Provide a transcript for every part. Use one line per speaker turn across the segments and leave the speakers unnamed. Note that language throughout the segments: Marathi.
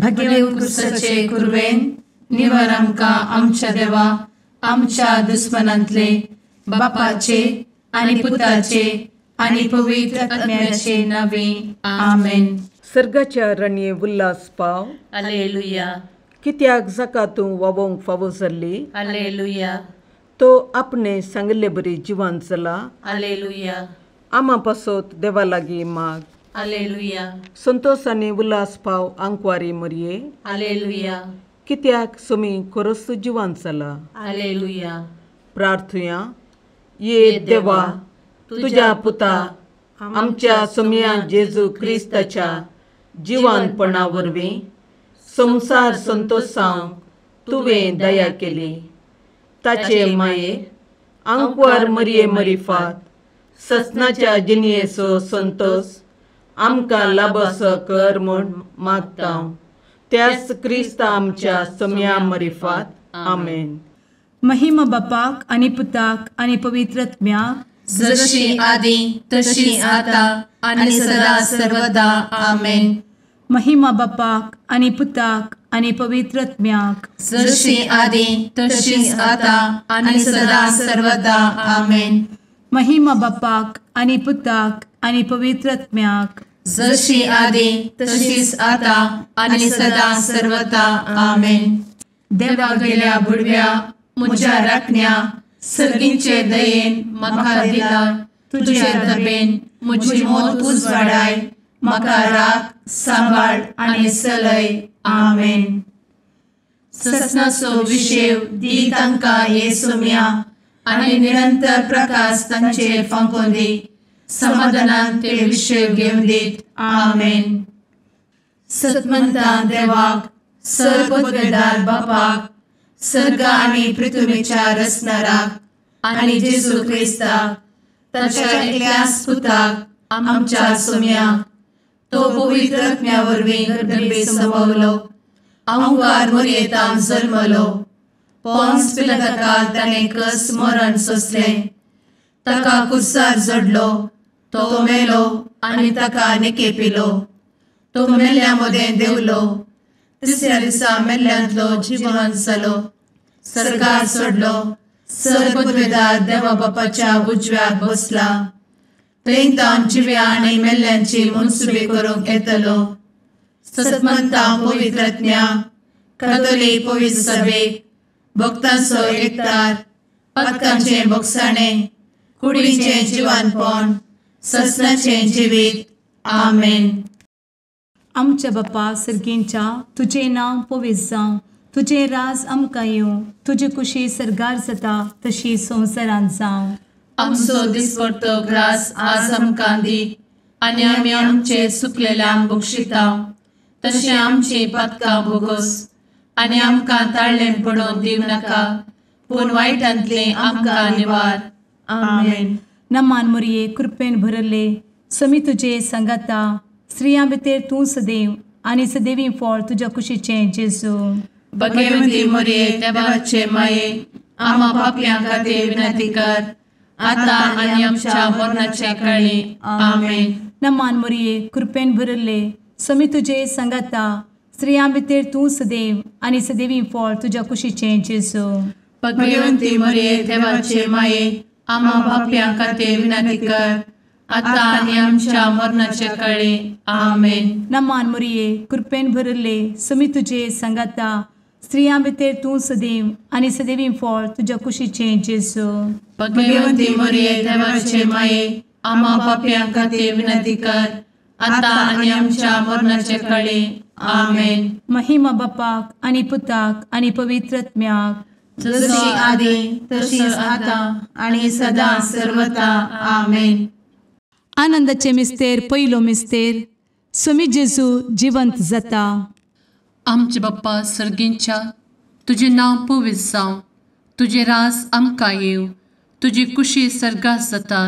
भगे उत्कृष्टाचे कुर्वेन निवार आमकां आमच्या देवा आमच्या दुस्मनांतले बापाचे आनी पुताचे आनी पवित्र आत्म्याचे नावे आमेन.
सर्गाच्या राणये उल्हास पाव.
हालेलुया
कित्याक जाका तूं वोवंक फावो जाल्ली.
हालेलुया
तो आपणे सांगले बरी जिवान चला.
हालेलुया
आमा पासत देवा लागीं माग.
हालेलुया
संतोष आनी उल्हास पाव आंकवारी मरये.
हालेलुया
कित्याक सोमी खरोच जिवान चला.
हालेलुया.
प्रार्थुया. ये देवा तुझ्या पुता आमच्या सोम्या जेजू क्रिस्ताच्या जिवानपणा वरवीं संसार संतोषांक तुवें दया केली. ताचे माये आंकवार मरये मरिफात ससनाच्या जिनयेचो संतोष आमकां लाबसो कर म्हूण मागता. त्याच क्रिस्ता आमच्या सोम्या मरिफात. आमेन.
महिमा बापाक आनी पुताक आनी पवित्र आत्म्याक
जशी आदी तशी आता आणि सदा सर्वदा आमेन.
महिमा बापाक आनी पुताक आनी पवित्र आत्म्याक
जशी आदी तशीच आता आणि सदा सर्वदा आमेन.
महिमा बापाक आनी पुताक आनी पवित्र आत्म्याक
जशी आदी तशीच आता आणि सदा सर्वदा आमेन.
देवा गेल्या बुडव्या म्हज्या राखण्या सर्गींचे दयेन म्हाका दिला. तुजे दबेन म्हजी मोत उजवाडाय. म्हाका राख सांबाळ आनी चलय. आमेन. ससनाचो विशेव दी तांकां ये सोम्या आनी निरंतर प्रकाश तांचेर फांकून दी. समाधानान ते विशेव घेवन दीत. आमेन. सतमंता देवाक सर्वपदवेदार बापाक सर्ग आनी पृथ्वीच्या रचणाराक आनी जेजू क्रिस्ताक ताच्या एकल्याच पुताक आमच्या सोम्याक तो पवित्र आत्म्या वरवीं गर्भे संभवलो. आंकवार मरयेंत जल्मलो. पोंस पिलाताकाल ताणें कस मरण सोंसलें. ताका कुर्सार जडलो. तो मेलो आनी ताका निकेपिलो. तो मेल्ल्या मदें देंवलो. तिसऱ्या दिसा मेल्ल्यांतलो जिवंत जालो. सर्गार चडलो. सर्वपदवेदार देवा बापाच्या उजव्याक बसला. थंय जिव्या आनी मेल्ल्यांची मनसुबी करूंक येतलो. सतमंता पवित्र आत्म्या कातोलीक पवित्र सभेक भक्तांचो एकठार पातकांचे भोगसाणें कुडीचें जिवानपण ससनाचें जिवीत. आमेन. आमच्या बापा सर्गींच्या तुजें नांव पवित्र जावं. तुजें राज आमकां येवं. तुजी कुशी सर्गार जाता तशी संवसारांत जावं.
आमचो दिसपडटो ग्रास आज आमकां दी आनी आमी आमचे चुकलेल्यांक बक्षिता. तशें आमची पातकां भोगोस आनी आमकां ताळ्ळें पडोवन दिवं नाका पूण वायटांतले आमकां निवार. आमेन.
नमान मरये कृपेन भरले समी तुजे संगाता. स्त्रियां भितर तूं सदैव आनी सदैवी फळ तुज्या कुशीचें जेजू.
भगवंती मरये देवाचे माये आमा पापयां खातीर विनंती कर आता आनी आमच्या मरणाच्या काळी. आमेन.
नमान मरये कृपेन भरले समी तुजे संगाता. स्त्रियां भितर तूं सदैव आनी सदैवी फळ तुज्या कुशीचें जेजू.
भगवंती मरये देवाचे माये आमा पापयां खातीर विनंती कर आता आनी आमच्या मरणाच्या काळी. आमेन.
नमान मरये कृपेन भरले समी तुजे संगाता. स्त्रियां भितर तूं सदैव आनी सदैवी फळ तुज्या कुशीचें जेजू.
भगवंती मरये देवाचे माये आमा पापयां खातीर विनंती कर आता आनी आमच्या मरणाच्या काळी. आमेन.
महिमा बापाक आनी पुताक आनी पवित्र आत्म्याक
जशी आदी तशीच आता आणि सदा सर्वदा. आमेन.
आनंदाचे मिस्तेर पयलो मिस्तेर समी जेजू जिवंत जाता.
आमचे बाप्पा सर्गींच्या तुजें नांव पवित्र जावं. तुजें राज आमकां येवं. तुजी कुशी सर्गास जाता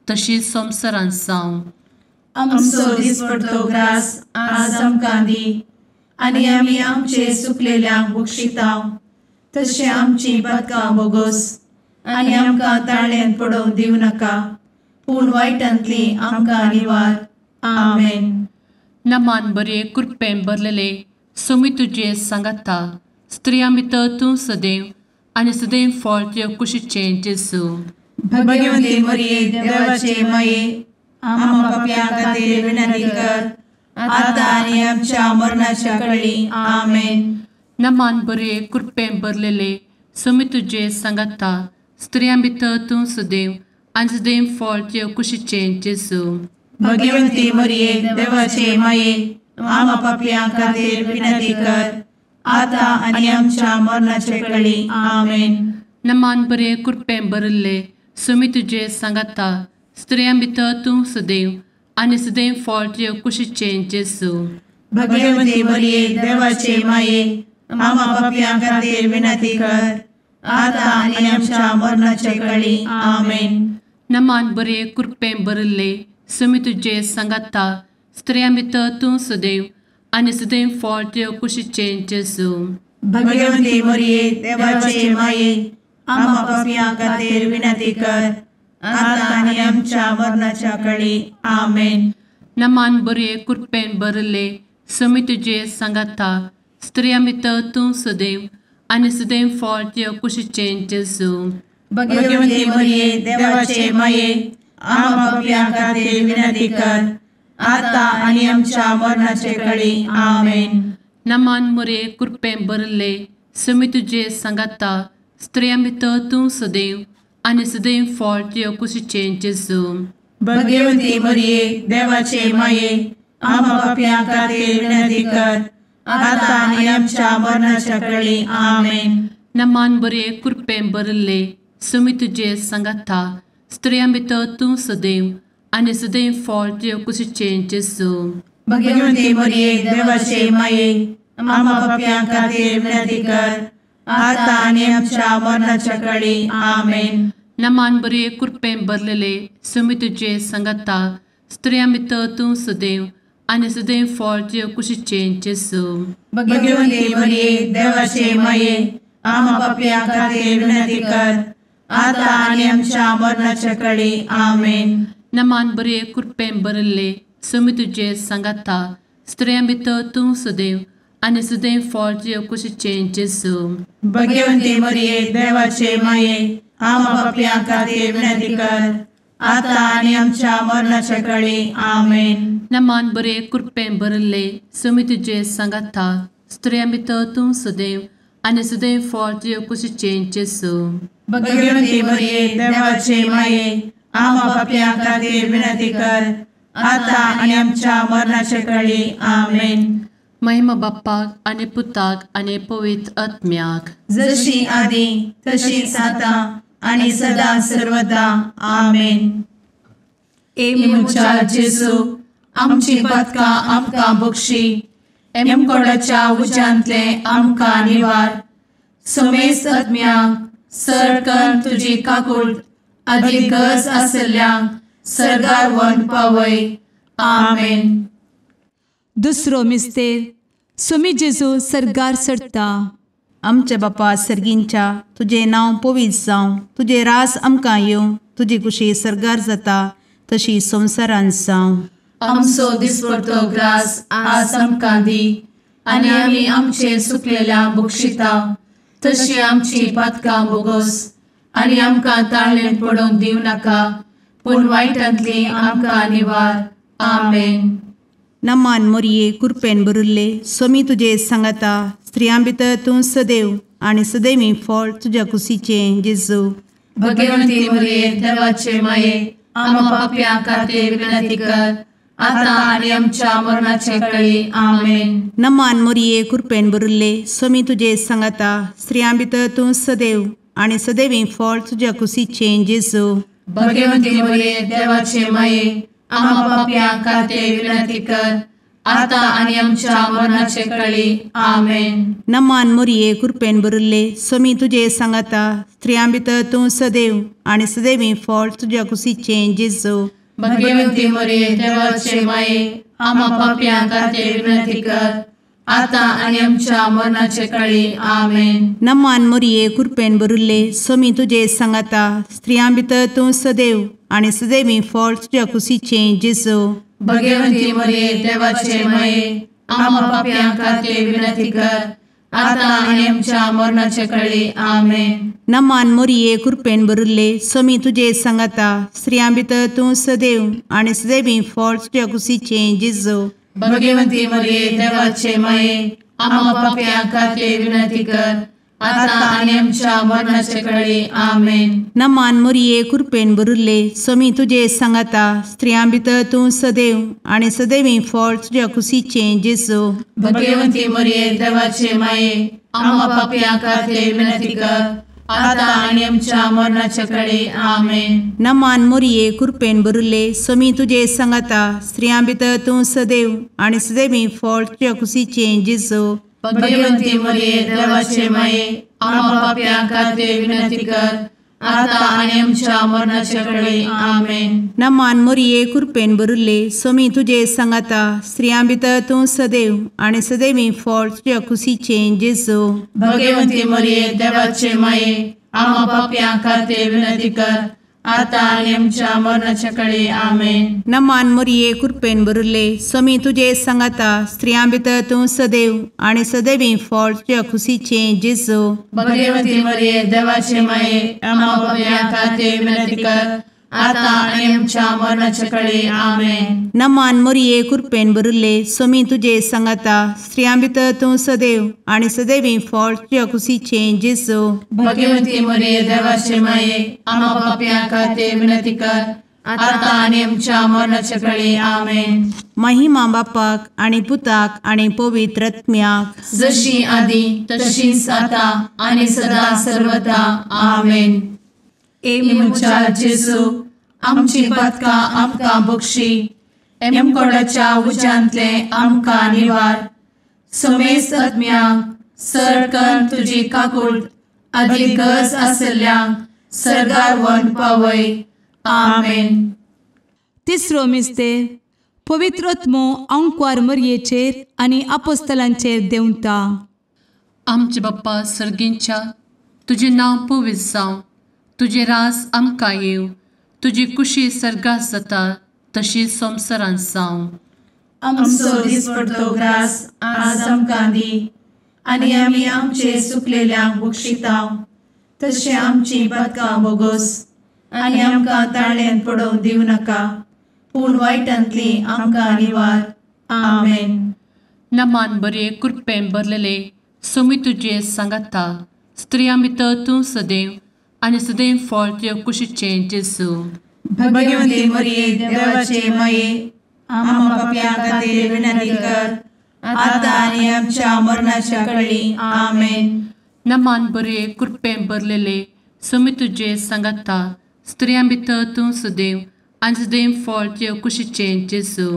तशी संवसारांत जावं.
आमचो दिसपडटो ग्रास आज आमकां दी आनी आमी आमचे चुकलेल्यांक बक्षिता. तशें आमची पातकां भोगोस आनी आमकां ताळ्ळेंत पडोवन दिवं नाका पूण वायटांतली आमकां निवार. आमेन.
नमान बरे कृपेन भरलेले सोमी तुझे सांगाता स्त्रियां भितर तूं सदैव आनी सदैव फळ तुझ्या कुशीचें जेजू.
भगवंती मरिये देवाचे माये आम्हा पाप्यां खातीर विनंती कर आता आनी आमच्या मरणाच्या काळी आमेन.
नमान बरे कृपेन भरलेले सोमी तुझे सांगाता स्त्रियां भितर तूं सदैव आनी सदैव फळ तुझ्या कुशीचें जेजू.
भगवंती मरिये देवाचे माये आम्हा पाप्यां खातीर विनंती कर आता आनी आमच्या मरणाच्या काळी आमेन.
नमान बरे कृपेन भरले सोमी तुझे सांगाता स्त्रियां भितर तूं सदैव आनी सदैव फळ तुझ्या कुशीचें जेजू.
भगवंती मरिये देवाचे माये आम्हा पाप्यां खातीर विनंती कर आता आनी आमच्या मरणाच्या काळी आमेन.
नमान बरे कृपेन भरले सोमी तुझे सांगाता स्त्रियां भितर तूं सदैव आनी सदैव फळ तुझ्या कुशीचें जेजू.
भगवंती मरिये देवाचे माये आम्हा पाप्यां खातीर विनंती कर आता आनी आमच्या मरणाच्या काळी आमेन.
नमान बरे कृपेन भरले सोमी तुझे सांगाता स्त्रियां भितर तूं सदैव आनी सदैव फळ तुझ्या कुशीचें जेजू.
भगवंती मरिये देवाचे माये आम्हा पाप्यां खातीर विनंती कर आता आनी आमच्या मरणाच्या काळी आमेन.
नमान बरे कृपेन भरले सोमी तुझे सांगाता स्त्रियां भितर तूं सदैव आनी सदैव फळ तुझ्या कुशीचें जेजू.
भगवंती मरिये देवाचे माये आम्हा पाप्यां खातीर विनंती कर आता आनी आमच्या मरणाच्या काळी आमेन.
नमान बरे कृपेन भरले सोमी तुझे सांगाता स्त्रियां भितर तूं सदैव आनी सदैव फळ तुझ्या कुशीचें जेजू.
भगवंती मरिये देवाचे माये आम्हा पाप्यां खातीर विनंती कर आता आनी आमच्या मरणाच्या काळी आमेन.
नमान बरे कृपेन भरलेले सोमी तुझे सांगाता स्त्रियां भितर तूं सदैव आनी सदैव फळ तुझ्या कुशीचें जेजू.
भगवंती मरिये देवाचे माये आम्हा पाप्यां खातीर विनंती कर आता आनी आमच्या मरणाच्या काळी आमेन.
नमान बरे कृपेन भरले सोमी तुझे सांगाता स्त्रियां भितर तूं सदैव आनी सदैव फळ तुझ्या कुशीचें जेजू.
भगवंती मरिये देवाचे माये आम्हा पाप्यां खातीर विनंती कर आता आनी आमच्या मरणाच्या काळी आमेन.
नमान बरे कृपेन भरले सोमी तुझे सांगाता स्त्रियां भितर तूं सदैव आनी सदैव फळ तुझ्या कुशीचें जेजू.
भगवंती मरिये देवाचे माये आम्हा पाप्यां खातीर विनंती कर आता आनी आमच्या मरणाच्या काळी आमेन.
महिमा बाप्पाक आनी पुताक आनी पवित्र आत्म्याक
जशी आदी तशीच आता आनी सदा सर्वदा आमेन. मुचा जेजू आमची पदकां आमकां बक्षी एमकोडाच्या उज्यांतले आमकां निवार. समेस्त आत्म्यांक सरकन तुजी काकूट आदी गरज आसल्यांक सरगार व्हरून पावय. आमेन.
दुसरो मिस्तेर सोमी जेजू सरगार सरता.
आमचे बापा सर्गींच्या तुझे नांव पवित्र जावं, तुझे रास आमकां येवं, तुजी कुशी सरगार जाता तशी संवसारांत जावं.
आमचो दिसपडटो ग्रास आज आमकां दी आनी आमी आमचे सुकलेल्यांक बक्षिता तशी आमची पातकां बोगोस आनी आमकां ताळ्ळेन पडोवंक दिवं नाका पूण वायटांतली आमकां निवार. आमेन.
नमान मोरये कृपेन भरिल्ले सोमी तुजे सांगाता स्त्रियां भितर तूं सदैव आनी सदैवी फळ तुज्या कुशीचें जेजू.
भगवंती मरिये देवाचे माये आम्हा पाप्यां खातीर विनंती कर आता आनी आमच्या मरणाचे काळी. आमेन.
नमान मोरये कृपेन भरिल्ले सोमी तुजे सांगाता स्त्रियां भितर तूं सदैव आनी सदैवी फळ तुज्या कुशीचें जेजू.
भगवंती मरिये देवाचे माये आम्हा पाप्यां खातीर विनंती कर आता आनी आमच्या मरणाचे काळी. आमेन.
नमान मोरये कृपेन भरिल्ले सोमी तुजे सांगाता स्त्रियां भितर तूं सदैव आनी सदैवी फळ तुज्या कुशीचें जेजू.
भगवंती मरिये देवाचे माये आम्हा पाप्यां खातीर विनंती कर आता आनी आमच्या मरणाचे काळी. आमेन.
नमान मोरये कृपेन भरिल्ले सोमी तुजे सांगाता स्त्रियां भितर तूं सदैव आनी सदैवी फळ तुज्या कुशीचें जेजू.
भगवंती मरिये देवाचे माये आम्हा पाप्यां खातीर विनंती कर, आता आनी आमच्या मरणाचे काळी. आमेन.
नमान मोरये कृपेन भरिल्ले समी तुजे सांगाता स्त्रियां भितर तूं सदैव आनी सदैवी फळ तुज्या कुशीचे जेजू.
भगवंती मरिये देवाचे माये, आम्हा पाप्यां खातीर विनंती कर, आता आनी आमच्या मरणाचे काळी. आमेन.
नमान मोरये कृपेन भरिल्ले समी तुजे सांगाता स्त्रियां भितर तूं सदैव आनी सदैवी फळ तुज्या कुशीचे जेजू.
भगवंती मरिये देवाचे माये, आम्हा पाप्यां खातीर विनंती कर, आता आनी आमच्या मरणाचे काळी. आमेन.
नमान मोरये कृपेन भरिल्ले समी तुजे सांगाता स्त्रियां भितर तूं सदैव आनी सदैवी फळ तुज्या कुशीचे जेजू.
भगवंती मरिये देवाचे माये, आम्हा पाप्यां खातीर विनंती कर, आता आनी आमच्या मरणाचे काळी. आमेन.
नमान मोरये कृपेन भरिल्ले समी तुजे सांगाता स्त्रियां भितर तूं सदैव आनी सदैवी फळ तुज्या कुशीचे जेजू.
भगवंती मरिये देवाचे माये, आम्हा पाप्यां खातीर विनंती कर, आता आनी आमच्या मरणाचे काळी. आमेन.
नमान मोरये कृपेन भरिल्ले समी तुजे सांगाता स्त्रियां भितर तूं सदैव आनी सदैवी फळ तुज्या कुशीचे जेजू.
भगवंती मरिये देवाचे माये, आम्हा पाप्यां खातीर विनंती कर, आता आनी आमच्या मरणाचे काळी. आमेन.
नमान मोरये कृपेन भरिल्ले समी तुजे सांगाता स्त्रियां भितर तूं सदैव आनी सदैवी फळ तुज्या कुशीचे जेजू.
भगवंती मरिये देवाचे माये, आम्हा पाप्यां खातीर विनंती कर, आता आनी आमच्या मरणाचे काळी. आमेन.
महिमा बापाक आनी पुताक आनी पवित्र आत्म्याक,
जशी आदी तशीच आता आनी सदा सर्वदा. आमेन. ए मुचा जेजू, आमची पदकां आमकां बक्षी, एमकोडाच्या उज्यांतले आमकां निवार. समेस्त आत्म्यांक सडकन तुजी काकूट अदीक गरज आसल्ल्यांक सर्गार व्हरून पावय. आमेन.
तिसरो मिस्तेर पवित्र आत्मो अंकवार मरयेचेर आनी आपोस्तलांचेर देंवता.
आमचे बाप्पा सर्गींच्या, तुजें नांव पवित्र जावं, तुजें रास आमकां येव, तुजी कुशी सर्गास जाता तशीच संवसारांत जावं.
आमचो दिसपडटो ग्रास आज आमकां दी, आनी आमी आमचे चुकलेल्यांक बक्षितांव, तशें आमची पदकां बोगोस आनी आमकां ताळ्यान पडोवंक दिवं नाका, पूण वायटांतली आमकां निवार. आमेन.
नमान बरे कृपेन भरलेले समी तुजे सांगाता स्त्रियां भितर तूं सदैव आनी सदैव फळ तुज्या कुशीचे जेजू.
भगवंती मरिये देवाचे माये, आम्हा पाप्यां खातीर विनंती कर, आता आनी आमच्या मरणाच्या काळी. आमेन.
नमान बरे कृपेन भरलेले समी तुजे सांगाता स्त्रियां भितर तूं सदैव आनी सदैव फळ तुज्या कुशीचे जेजू.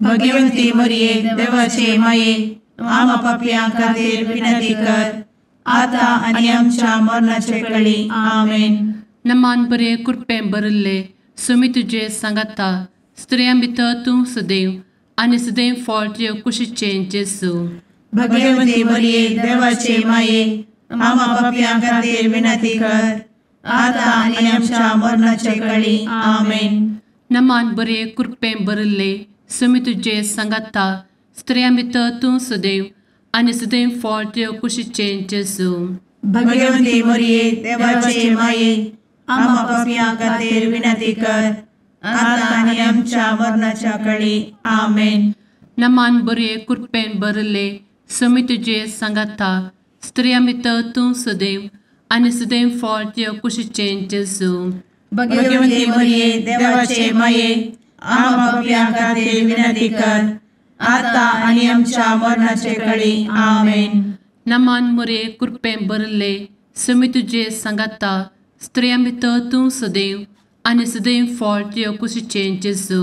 भगवंती मरिये देवाचे माये, आम्हा पाप्यां खातीर विनंती कर, आता आनी आमच्या मरणाचे काळी. आमेन.
नमान बरे कृपेन भरले समी तुजे सांगाता स्त्रियां भितर तूं सदैव आनी सदैव फळ तुज्या कुशीचे जेजू.
भगवंती मरिये देवाचे माये, आम्हा पाप्यां खातीर विनंती कर, आता आनी आमच्या मरणाचे काळी. आमेन.
नमान बरे कृपेन भरले समी तुजे सांगाता स्त्रियां भितर तूं सदैव आनी सदैव फळ तुज्या कुशीचे जेजू.
भगवंती मरिये देवाचे माये, आम्हा पाप्यां खातीर विनंती कर, आता आनी आमच्या मरणाच्या काळी. आमेन.
नमान बरे कृपेन भरले समी तुजे सांगाता स्त्रियां भितर तूं सदैव आनी सदैव फळ तुज्या कुशीचे जेजू.
भगवंती मरिये देवाचे माये, आम्हा पाप्यां खातीर विनंती कर, आता आनी आमच्या मरणाचे काळी. आमेन.
नमान बरे कृपेन भरले समी तुजे सांगाता स्त्रियां भितर तूं सदैव आनी सदैव फळ तुज्या कुशीचे जेजू.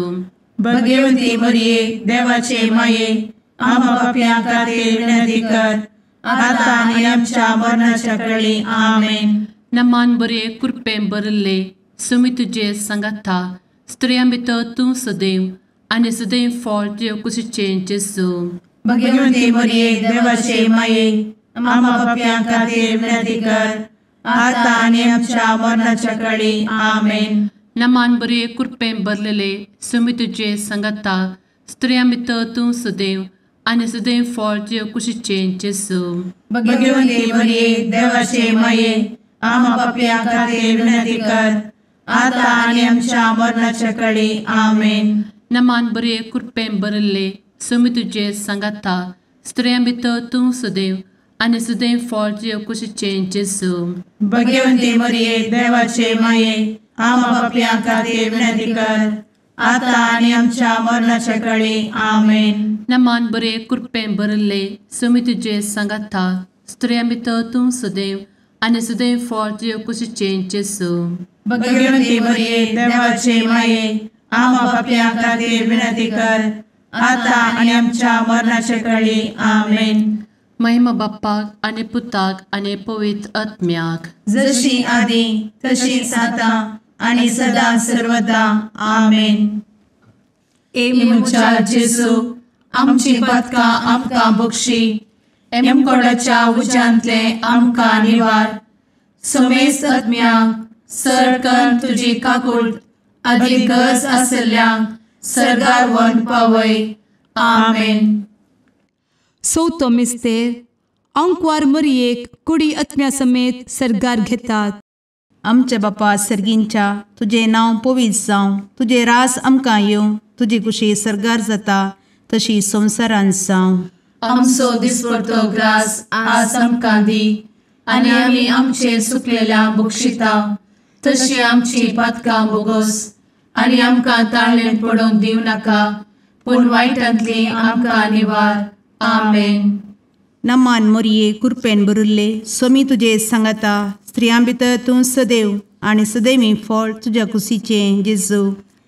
भगवंती मरिये देवाचे माये, आम्हा पाप्यां खातीर विनंती कर, आता आनी आमच्या मरणाच्या काळी. आमेन.
नमान बरे कृपेन भरले समी तुजे सांगाता स्त्रियां भितर तूं सदैव आनी सदैव फळ तुज्या कुशीचे जेजू.
भगवंती मरिये देवाचे माये, आम्हा पाप्यां खातीर विनंती कर, आता आनी आमच्या मरणाच्या काळी. आमेन.
नमान बरे कृपेन भरलेले समी तुजे सांगाता स्त्रियां भितर तूं सदैव आनी सदैव फळ तुजे कुशीचें जेजू.
भगवंते मरिये देवाचे माये आम्हा पापयां खातीर विनंती कर आता आनी आमच्या मरणाच्या काळी आमेन.
नमान बरे कृपेन भरिल्ले समी तुजे सांगाता स्त्रियां भितर तूं सदैव आनी सदैव फळ तुजे कुशीचें जेजू.
भगवंते मरिये देवाचे माये आम्हा पापयां खातीर विनंती कर आता आनी आमच्या मरणाच्या काळी आमेन.
नमान बरे कृपेन भरिल्ले समी तुजे सांगाता स्त्रियां भितर तूं सदैव आनी सदैव फळ तुजे कुशीचें जेजू.
भगवंते मरिये देवाचे माये आम्हा पापयां खातीर विनंती कर आता आनी आमच्या मरणाच्या काळी आमेन.
महिमा बाप्पाक आनी पुताक आनी पवित्र आत्म्याक
जशी आदी तशीच आता आनी सदा सर्वदा आमेन. मुचा जेजू आमची पदकां आमकां बक्षी एमकोडाच्या उज्यांतले आमकां निवार. समेस्त आत्म्यांक सरकन तुजी काकूट अधिक गरज आसल्यांक सरगार व्हरून पावय. आमेन.
चवथो मिस्तेर अंकवार मरियेक कुडी आत्म्या समेत सरगार घेतात.
आमचे बापा सर्गींच्या तुझे नांव पवित्र जावं, तुझे रास आमकां येवं, तुजी कुशी सरगार जाता तशी संवसारांत जावं.
आमचो दिसपडटो ग्रास आज आमकां दी आनी आमी आमचे सुकलेल्यांक बक्षिता तशी आमची पातकां बोगोस आनी आमकां ताळ्ळेन पडोवन दिवं नाका पूण वायटांतली आमकां निवार. आमेन.
नमान मरिये कृपेन भरिल्ले समी तुजे सांगाता स्त्रियां भितर तूं सदैव आनी सदैवी फळ तुज्या कुशीचें जेजू.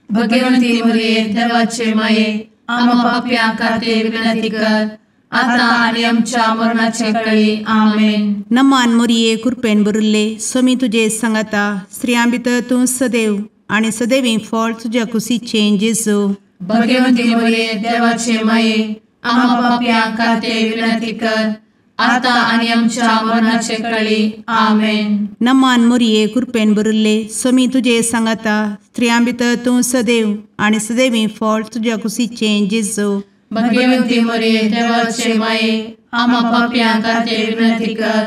भगवंती मरिये देवाचे माये आम्हा पापयां खातीर विनंती कर आता आनी आमच्या मरणाचे काळी आमेन.
नमान मरिये कृपेन भरिल्ले समी तुजे सांगाता स्त्रियां भितर तूं सदैव आनी सदैवी फळ तुज्या कुशीचें जेजू.
भगवंती मरिये देवाचे माये आम्हा पापयां खातीर विनंती कर आता आनी आमच्या मरणाचे काळी आमेन.
नमान मरिये कृपेन भरिल्ले समी तुजे सांगाता स्त्रियां भितर तूं सदैव आनी सदैवी फळ तुज्या कुशीचें जेजू.
भगवंती मरिये देवाचे माये आम्हा पापयां खातीर विनंती कर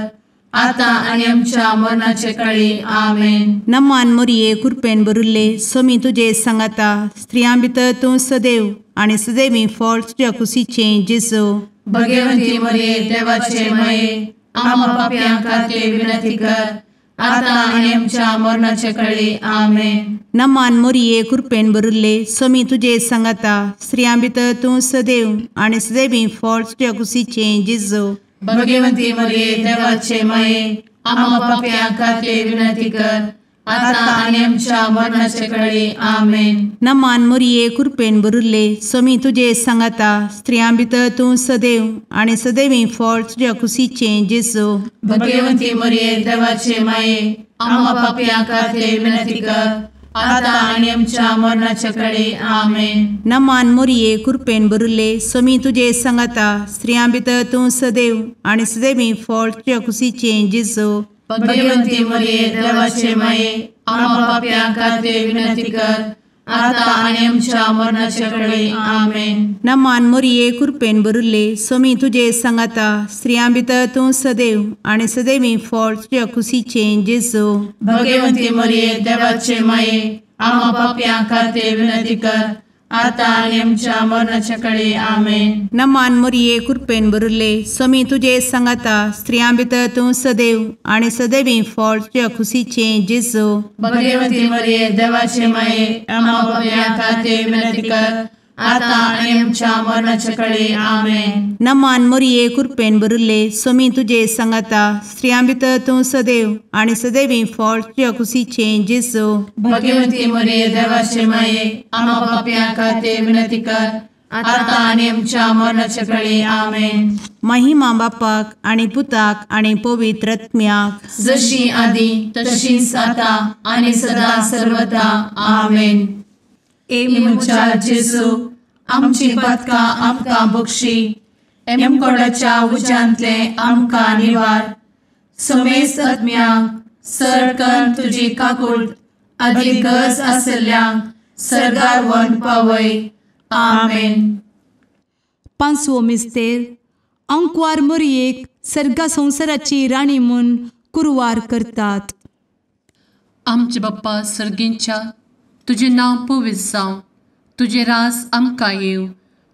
आता आनी आमच्या मरणाचे काळी आमेन.
नमान मरिये कृपेन भरिल्ले समी तुजे सांगाता स्त्रियां भितर तूं सदैव आनी सदैवी फळ तुज्या कुशीचें जेजू.
भगवंती मरिये देवाचे माये आम्हा पापयां खातीर विनंती कर आता आनी आमच्या मरणाचे काळी आमेन.
नमान मरिये कृपेन भरिल्ले समी तुजे सांगाता स्त्रियां भितर तूं सदैव आनी सदैवी फळ तुज्या कुशीचें जेजू.
भगवंती मरिये देवाचे माये आम्हा पापयां खातीर विनंती कर आता आनी आमच्या मरणाचे काळी आमेन.
नमान मरिये कृपेन भरिल्ले समी तुजे सांगाता स्त्रियां भितर तूं सदैव आनी सदैवी फळ तुज्या कुशीचें जेजू.
भगवंती मरिये देवाचे माये आम्हा पापयां खातीर विनंती कर आता आनी आमच्या मरणाचे काळी आमेन.
नमान मरिये कृपेन भरिल्ले समी तुजे सांगाता स्त्रियां भितर तूं सदैव आनी सदैवी फळ तुज्या कुशीचें जेजू.
भगवंती मरिये देवाचे माये आम्हा पापयां खातीर विनंती कर आता आनी आमच्या मरणाचे काळी आमेन.
नमान मरिये कृपेन भरिल्ले समी तुजे सांगाता स्त्रियां भितर तूं सदैव आनी सदैवी फळ तुज्या कुशीचें जेजू.
भगवंती मरिये देवाचे माये आम्हा पापयां खातीर विनंती कर आता आनी आमच्या मरणाचे काळी आमेन.
नमान मरिये कृपेन भरिल्ले समी तुजे सांगाता स्त्रियां भितर तूं सदैव आनी सदैवी फळ तुज्या कुशीचें जेजू.
भगवंती मरिये देवाचे माये आम्हा पापयां खातीर विनंती कर आता आनी आमच्या मरणाचे काळी आमेन.
नमान मरिये कृपेन भरिल्ले समी तुजे सांगाता स्त्रियां भितर तूं सदैव आनी सदैवी फळ तुज्या कुशीचें जेजू.
भगवंती मरिये देवाचे माये आम्हा पापयां खातीर विनंती कर आता आनी आमच्या मरणाचे काळी आमेन.
महिमा बापाक आनी पुताक आनी पवित्र आत्म्याक
जशी आदी तशीच आता आनी सदा सर्वदा आमेन. मुचा जेजू आमची पदकां आमकां बक्षी एमकोडाच्या उज्यांतले आमकां निवार. समेस्त आत्म्यांक सरकन तुजी काकूट अधिक गरज आसल्यांक सरगार व्हरून पावय. आमेन.
5वो मिस्तेर अंकवार मरियेक सर्गा संवसाराची राणी म्हूण कुरवार करतात.
आमचे बाप्पा सर्गींच्या, तुझे नांव पवित्र जावं, तुझे रास आमकां येव,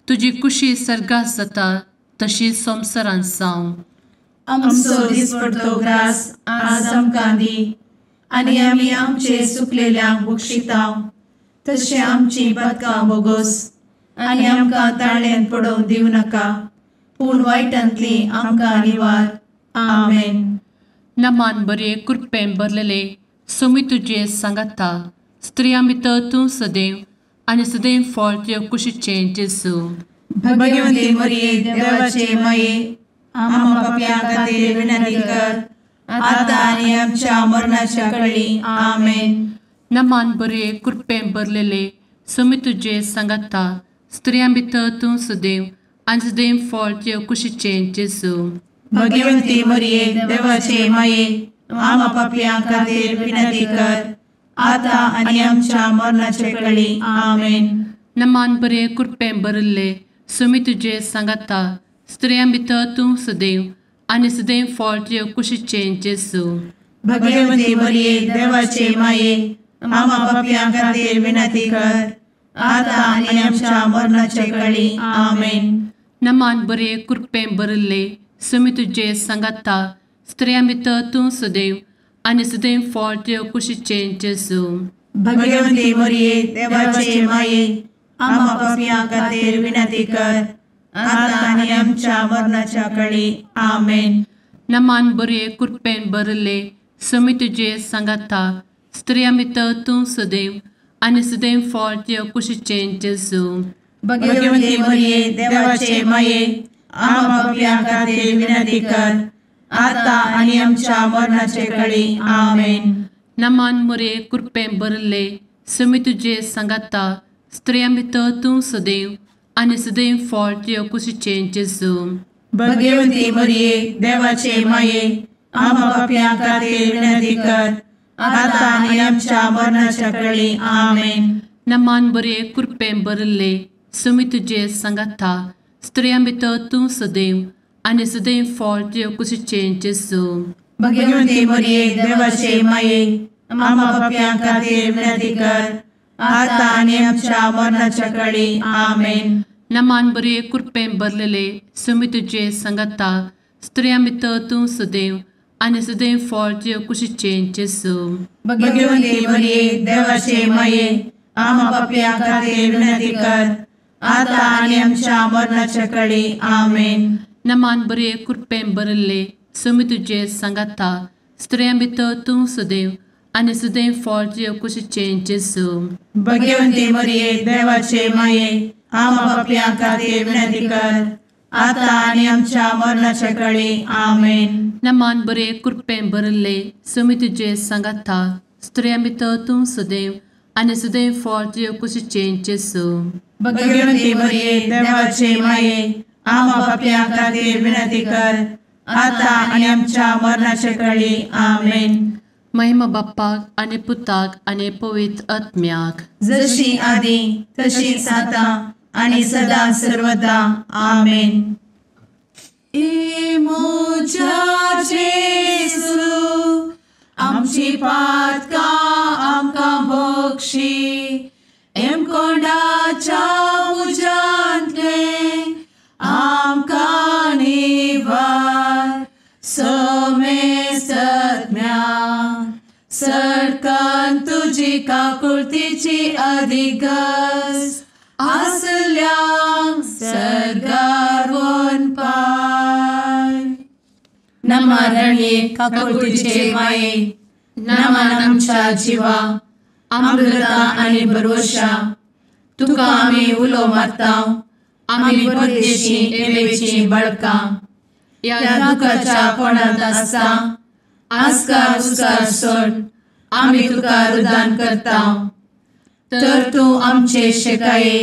तुजी कुशी सर्गात जाता तशी संवसारांत जावं.
आमचो दिसपडटो ग्रास आज आमकां दी, आनी आमी आमचे सुकलेल्यांक बक्षिताव. तशें आमची पदकां बोगोस आनी आमकां ताळ्यान पडोवंक दिवं नाका, पूण वायटांतली आमकां निवार. आमेन.
नमान बरे कृपेन भरलेले सोमी तुजे सांगाता, स्त्रियां भितर तूं सदैव आनी सदैव फळ तुज्या कुशीचें जेजू.
भगवंती मरिये देवाचे माये, आमकां पाप्यां खातीर विनंती कर, आतां आनी आमच्या मरणाच्या काळी. आमेन.
नमान बरे कृपेन भरलेले सोमी तुजे सांगाता, स्त्रियां भितर तूं सदैव आनी सदैव फळ तुज्या कुशीचें जेजू.
भगवंती मरिये देवाचे माये, आमकां पाप्यां खातीर विनंती कर, आतां आनी आमच्या मरणाचे काळी. आमेन.
नमान बरे कृपेन भरले सोमी तुजे सांगाता, स्त्रियां भितर तूं सदैव आनी सदैव फळ तुज्या कुशीचें जेजू.
भगवंती मरिये देवाचे माये, आमकां पाप्यां खातीर विनंती कर, आतां आनी आमच्या मरणाचे काळी. आमेन.
नमान बरे कृपेन भरले सोमी तुजे सांगाता, स्त्रियां भितर तूं सदैव आनी सदैव फळ तुज्या कुशीचें जेजू.
भगवंती मरिये देवाचे माये, आमकां पाप्यां खातीर विनंती कर, आतां आनी आमच्या मरणाच्या काळी. आमेन.
नमान बरे कृपेन भरले सोमी तुजे सांगाता, स्त्रियां भितर तूं सदैव आनी सदैव फळ तुज्या कुशीचें जेजू.
भगवंती मरिये देवाचे माये, आमकां पाप्यां खातीर विनंती कर, आतां आनी आमच्या मरणाचे काळी. आमेन.
नमान बरे कृपेन भरले सोमी तुजे सांगाता, स्त्रियां भितर तूं सदैव आनी सदैव फळ तुज्या कुशीचें जेजू.
भगवंती मरिये देवाचे माये, आमकां पाप्यां खातीर विनंती कर, आतां आनी आमच्या मरणाच्या काळी. आमेन.
नमान बरे कृपेन भरले सोमी तुजे सांगाता, स्त्रियां भितर तूं सदैव आनी सदैव फळ तुज्या कुशीचें जेजू.
भगवंती मरिये देवाचे माये, आमकां पाप्यां खातीर विनंती कर, आतां आनी आमच्या मरणाच्या काळी. आमेन.
नमान बरे कृपेन भरलेले सोमी तुजे सांगाता, स्त्रियां भितर तूं सदैव आनी सदैव फळ तुज्या कुशीचें जेजू.
भगवंती मरिये देवाचे माये, आमकां पाप्यां खातीर विनंती कर, आतां आनी आमच्या मरणाच्या काळी. आमेन.
नमान बरे कृपेन भरले सोमी तुजे सांगाता, स्त्रियां भितर तूं सदैव आनी सदैव फळ तुज्या कुशीचें जेजू.
भगवंती मरिये देवाचे माये, आमकां पाप्यां खातीर विनंती कर, आतां आनी आमच्या मरणाच्या काळी. आमेन.
नमान बरे कृपेन भरले सोमी तुजे सांगाता, स्त्रियां भितर तूं सदैव आनी सदैव फळ तुज्या कुशीचें जेजू.
भगवंती मरिये देवाचे माये, आमकां पाप्यां खातीर विनंती कर, आतां आनी आमच्या मरणाच्या काळी. आमेन.
महिमा बाप्पाक आनी पुताक आनी पवित्र आत्म्याक,
जशी आदी तशीच आतां आनी सदां सर्वदा. आमेन. मोच्या जेजू, आमची पातकां आमकां बक्षी, कोंडाच्या उजांतले आमकां निवार. सोमे सत्म्या सडकन तुजी काकुळतीची अधिगस, आसल्यांक सर्गार वन पाय. नमारणे काकुळतीचे माये, नमान आमच्या जिवा, अमृता आनी भरवशा, तुका आमी उलो मारताव. आमी परदेशी येवेची बळकां, या दुखाच्या कोणांत आसता, आस्कार उस्कार सोड, आमी तुका रुदान करताव. तर तूं आमचे शेकाये,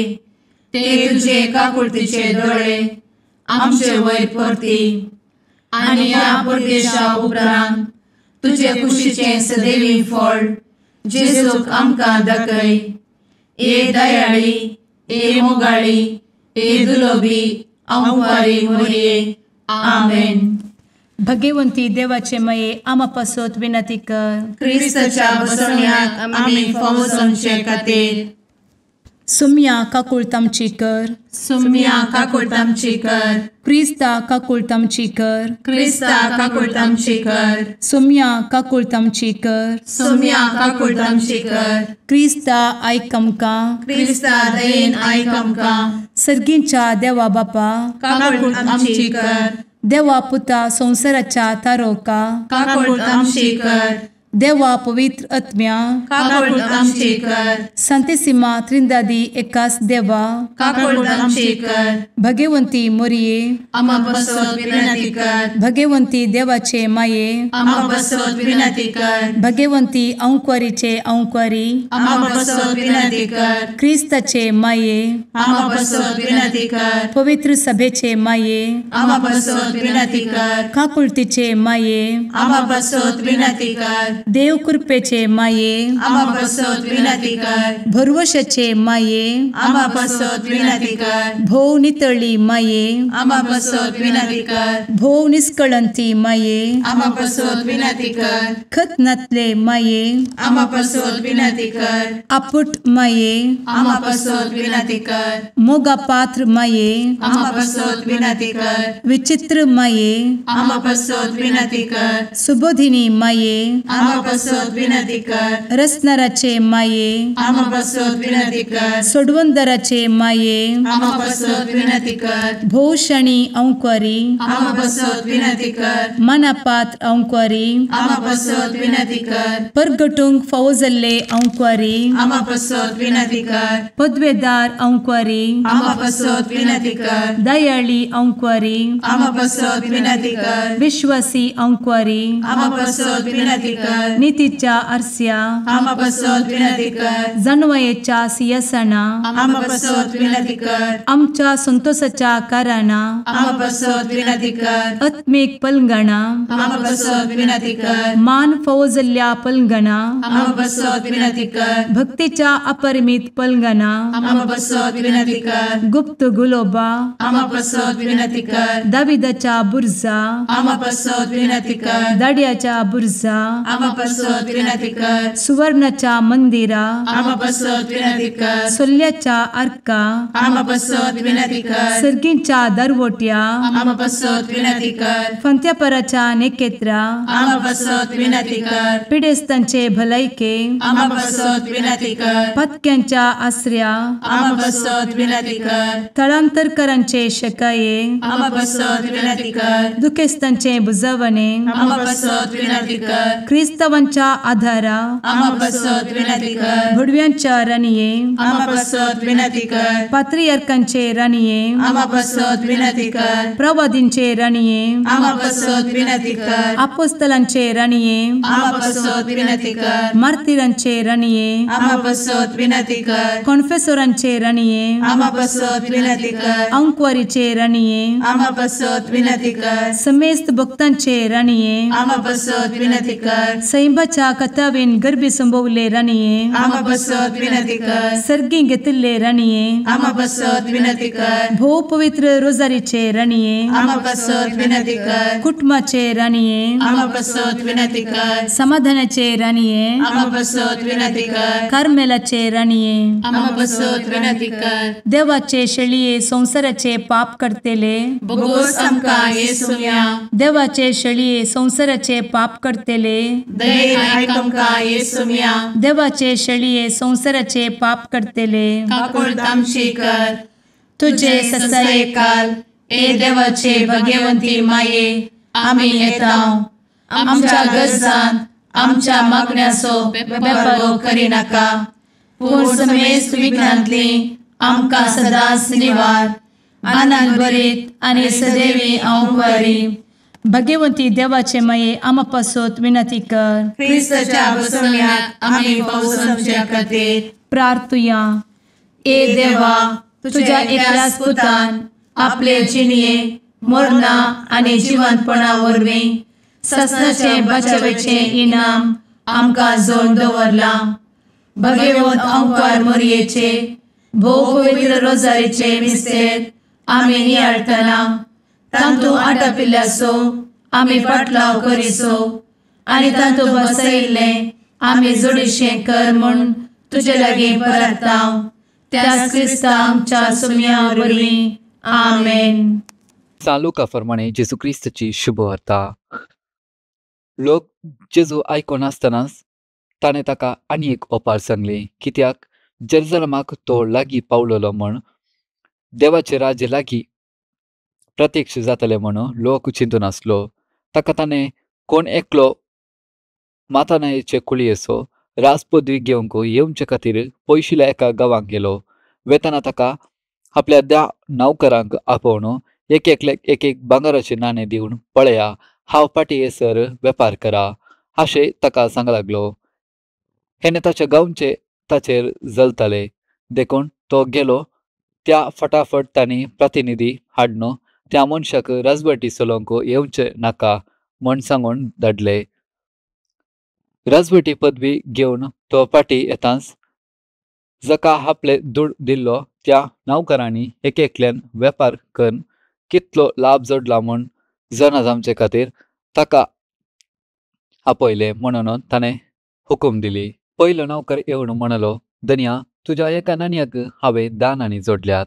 ते तुजे काकुळतीचे दोळे आमचे वयर परती. आनी या परदेशा उपरांत तुजे कुशीचें सदैवी फळ जेजूक आमकां दाखय. ए दयाळी, ए मोगाळी, ए दुलोबी अंवारी मोरये आमेन.
भगवंती देवाचे माये आमा पासत विनंती कर.
क्रिस्ताच्या बसवण्याक आमी फावो समचे खातीर
सुम्या काकूळ तामची कर.
सुम्या काकूळ तामची कर.
क्रिस्ता काकूळ तामची कर.
क्रिस्ता काकूळ तामची कर.
सुम्या काकूळ तामची कर.
सुम्या काकूळ तामची कर.
क्रिस्ता आयक आमकां.
क्रिस्ता दयेन आयक आमकां.
सर्गींच्या देवा बापा
काकूळ तामची कर.
देवा पुता संसाराच्या तारोका
काकूळ तामची कर.
देवा पवित्र आत्म्या
काकूळ तामची कर.
सांतेसिमा त्रिंदादी एकाच देवा
काकूळ तामची कर.
भगवंती मोरये
आमा बसवत विनंती कर.
भगवंती देवाचे माये
आमा बसवत विनंती कर.
भगवंती औंकवारीचे औंकवारी
आमा बसवत विनंती कर.
क्रिस्ताचे माये
आमा बसवत विनंती कर.
पवित्र सभेचे माये
आमा बसवत विनंती कर.
काकुळतीचे माये
आमा बसवत विनंती कर.
देव कृपेचे माये
आमा बसवत विनंती कर.
भरवशाचे माये
आमा बसवत विनंती कर.
भोव नितळी माये
आमा बसवत विनंती कर.
भोव निष्कळंती माये
आमा बसवत विनंती कर.
खतनातले माये
आमा बसवत विनंती कर.
आपुट माये
आमा बसवत विनंती कर.
मोगा पात्र माये
आमा बसवत विनंती कर.
विचित्र माये
आमा बसवत विनंती कर.
सुबोधिनी माये
आमा बसवत विनंती कर.
रसनाराचे माये
आमा बसवत विनंती कर.
सोडवंदराचे माये
आमा बसवत विनंती कर.
भोषणी औंकवारी
आमा बसवत विनंती कर.
मनापात्र औंकवारी
आमा बसवत विनंती कर.
परगटूंक फावो जाल्ले औंकवारी
आमा बसवत विनंती कर.
पदवेदार औंकवारी
आमा बसवत विनंती कर.
दयाळी औंकवारी
आमा बसवत विनंती कर.
विश्वासी औंकवारी
आमा बसवत विनंती कर.
नीतीच्या आरस्या
आमा बसवत विनंती कर.
जाणवायेच्या सिंहासना
आमा बसवत विनंती कर.
आमच्या संतोषाच्या काराना
आमा बसवत विनंती कर.
आत्मिक पलंगणा
आमा बसवत विनंती कर.
मान फावो जाल्ल्या पलंगणा
आमा बसवत विनंती कर.
भक्तीच्या अपरिमित पलंगणा
आमा बसवत विनंती कर.
गुप्त गुलोबा
आमा बसवत विनंती कर.
दाविदाच्या बुर्जा
आमा बसवत विनंती कर.
दाडियाच्या बुर्जा
आमा बसवत विनंती कर.
सुवर्णाच्या मंदिरा
आमा बसवत विनंती कर.
सोल्ल्याच्या अर्का
आमा बसवत विनंती कर.
सर्गींच्या दरवोट्या
आमा बसवत विनंती कर.
फंत्यापराच्या नेकेत्रा
आमा बसवत विनंती कर.
पिडेस्तांचे भलायके
आमा बसवत विनंती कर.
पत्क्यांच्या आसऱ्या
आमा बसवत विनंती कर.
तळांतरकरांचे शकाये
आमा बसवत विनंती कर.
दुखेस्तांचे बुजावणे
आमा बसवत विनंती कर.
क्रिस्तवांच्या आधारा
आमा बसवत विनंती कर.
भडव्यांच्या राणीये
आमा बसवत विनंती कर.
पात्रियार्कांचे राणीये
आमा बसवत विनंती कर.
प्रवादींचे राणीये
आमा बसवत विनंती कर.
आपोस्तलांचे राणीये
आमा बसवत विनंती कर.
मार्तिरांचे राणीये
आमा बसवत विनंती कर.
कॉन्फेसोरांचे राणीये
आमा बसवत विनंती कर.
अंकवारीचे राणीये
आमा बसवत विनंती कर.
समेस्त भक्तांचे राणीये
आमा बसवत विनंती कर.
सैंबाच्या कथावेन गर्भी संभवले राणीये
आमा बसवत विनंती कर.
सर्गी घेतले राणीये
आमा बसवत विनंती कर.
भोव पवित्र रोजारीचे राणीये
आमा बसवत विनंती कर.
कुटुंबाचे राणीये
आमा बसवत विनंती कर.
समाधानाचे राणीये
आमा बसवत विनंती कर.
कार्मेलाचे राणीये
आमा बसवत विनंती कर.
देवाचे शेळिये संसाराचे पाप करतेले
बोगोस आमकां येसुया.
देवाचे शेळिये संसाराचे पाप करतेले
दयेन आयक आमकां येसुया.
देवाचे शेळिये संसाराचे पाप करतेले
काकूळ तामची कर.
तुझे ससाये
काल ए देवाचे भगवंती माये आमी येताव. आमच्या गरजांत आमच्या मागण्याचो बेपारो करिनाका. पूण समेस्त विघ्नांतली आमकां सदांच निवार. आनंद भरीत आनी सदैवी औंकवारी
भगवंती देवाचे माये आमा पासत विनंती कर.
क्रिस्ताच्या बसवण्याक आमी फावो समच्या खातीर
प्रार्थुया.
ए देवा तुझ्या एकल्याच पुतान आपले जिणये मरणा आनी जिवंतपणा वरवीं ससनाचे बचावेचे इनाम आमकां जोड दवरला. भगवंत औंकार मोरयेचे भोव पवित्र रोजारीचे मिस्तेर आमी नियाळटना तांतू आटापिल्ल्यासो आमी पाटलाव करिसो आनी तांतू बसयिल्ले आमी जोडिशें कर म्हूण तुजे लागीं परतांव त्याच क्रिस्ता आमच्या सुमया वरवीं आमेन.
चालुका प्रमाणे जेजू क्रिस्ताची शुभ वार्ता. लोक जेजू आयकोनासतनाच ताणें ताका आनी एक ओपार सांगली, कित्याक जेरुसलेमाक तो लागीं पावलोलो म्हण देवाचे राज्य लागीं प्रत्यक्ष जातले म्हणून लोक चिंतून आसलो. ताका ताणें कोण एकलो मातानायेचे कुळयेचो राजपदवी घेवंक येवचे खातीर पयशिल्ल्या एका गांवांक गेलो. वेतना ताका आपल्या 10 नौकरांक आपोवन एक भांगाराचे नाणे दिवन पळया, हांव फाटी येसर वेपार करा अशें ताका सांग लागलो. हेने ताच्या गांवचे ताचेर जलतले देखून तो गेलो. त्या फटाफट तांणी प्रतिनिधी हाडून त्या मनशाक राजवटी चलोवंक येवचे नाका म्हण सांगून धाडले. राजवटी पदवी घेवन तो फाटी येताच जाका आपले दूड दिल्लो त्या नौकरांनी एकल्यान वेपार करून कितलो लाभ जोडला म्हण जाणा जावचे खातीर ताका आपयले म्हणून ताणें हुकूम दिली. पयलो नौकर येवन म्हणलो, धन्या, तुज्या एका नाणयाक हांवें 10 नाणी जोडल्यात.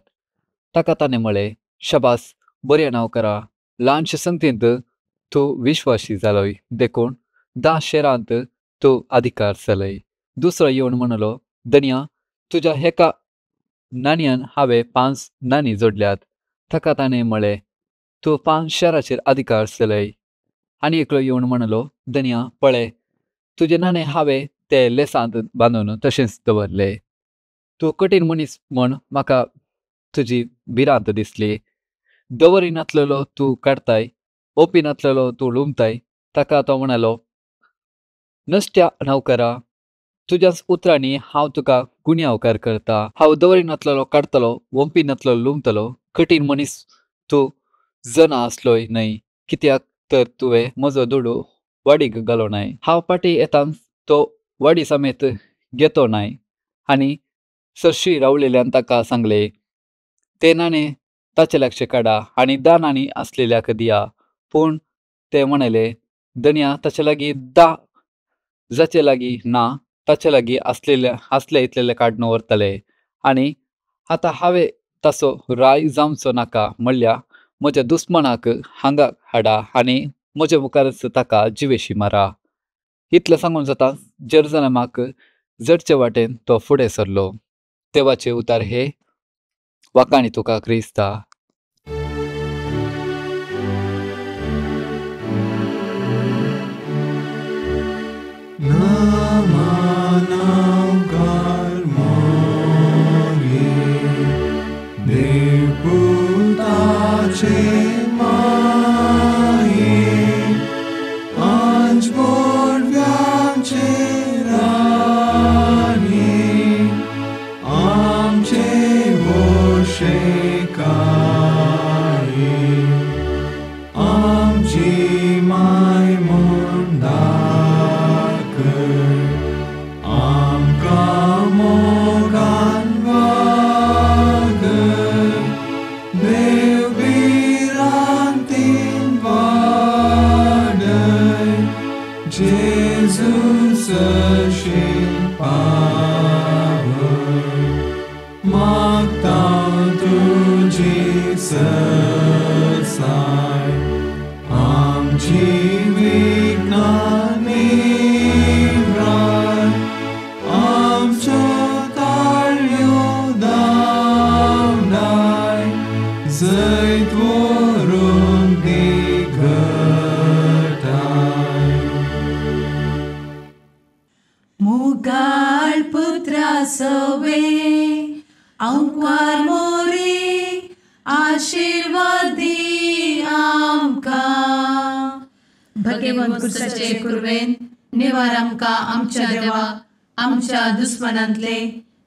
ताका ताणें म्हळें, शाबास, बऱ्या नौकरा, ल्हानशे संगतींत तूं विश्वासी जालोय देखून 10 शेरांत तूं अधिकार जालय. दुसरो येवन म्हणलो, धन्या, तुज्या एका नाणयान हांवें 5 नाणी जोडल्यात. ताका ताणें म्हळें, तूं 5 शेराचेर अधिकार जालय. आनी एकलो येवन म्हणलो, धन्या, पळय, तुजे नाणे हांवें ते लेसांत बांदून तशेंच दवरले. तूं कठीण मनीस म्हूण म्हाका तुजी भिरांत दिसली. दवरी नासलेलो तूं काडताय, ओपी नासलेलो तूं लुमताय. ताका तो म्हणलो, नश्ट्या नौकरा, तुज्याच उतरांनी हांव तुका गुन्यांवकार करता. हांव दवरी नासलेलो काडतलो, ओंपी नासलेलो लुमतलो. कठीण मनीस तूं जना आसलोय न्हय, कित्याक तर तुवें म्हजो दुडू वाडीक घालो नाय. हांव फाटी येतान तो वाडी समेत घेतो नाय. आनी सरशी रावलेल्यान ताका सांगले, ते नाणे ताचे लागचे काडा आनी 10 नाणी आसलेल्याक दिया. पूण ते म्हणले, धन्या, ताचे लागीं 10 जाचे लागीं ना, ताचे लागीं असले इतलेले काडून व्हरतले. आनी आतां हांवें तसो राय जावचो नाका म्हणल्या म्हज्या दुस्मनाक हांगा हाडा आनी म्हजे मुखारच ताका जिवेशी मारा. इतलें सांगून जाता जेरुसलेमाक जडचे वाटेन तो फुडें सरलो. देवाचे उतार हे वाकाणी तुका क्रिस्ता.
मुगाळ पुत्रा सवे अंक्वार मोरी आशीर्वाद दी आमकां. भगवंत कुर्साचे कुरवेन निवार आमकां आमच्या देवा, आमच्या दुस्मनांतले,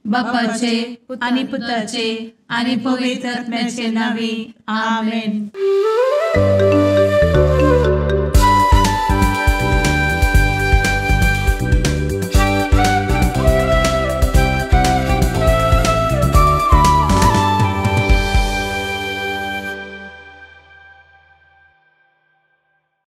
बापाचे आनी पुताचे आनी पवित्र आत्म्याचे नावी. आमेन.